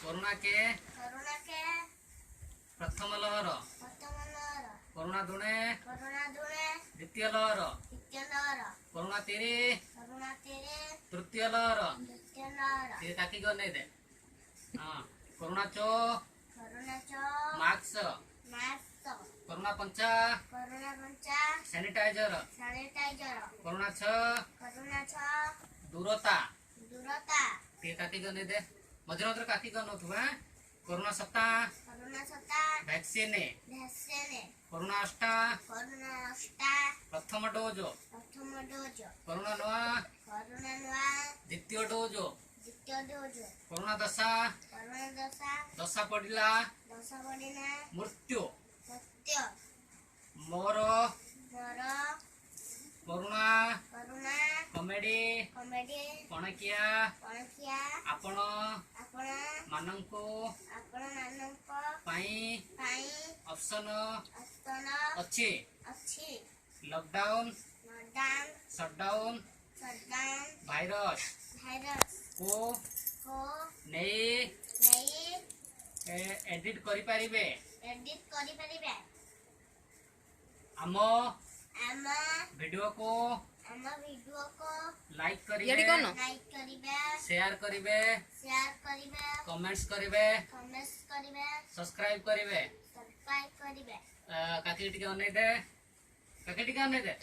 corona के प्रथम लहर कोरोना दुणे द्वितीय लहर कोरोना तेरे तृतीय लहर ये काकी को नहीं दे हाँ कोरोना चो मास्क कोरोना पंचा सैनिटाइजर कोरोना छ दूरता ये काकी को नहीं दे मझे मझे काकी को नथुवा कोरोना सत्ता वैक्सीन कोरोना अष्टा प्रथम डोज कोरोना नुआ द्वितीय डोज कोरोना दशा दशा पड़िला मृत्यु मोर कोरोना कमेडी पणकिया आपण मानंको ऑप्शन अच्छी लॉकडाउन शटडाउन भाइरस को नहीं एडिट करि परिबे आम वीडियो को लाइक करिवे शेयर करिवे कमेंट्स करिवे सब्सक्राइब करिवे काकी टिके अनै दे काकी टिके अनै दे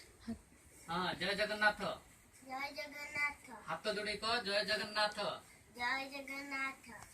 हां जय जगन्नाथ हाथ जोड़ी को जय जगन्नाथ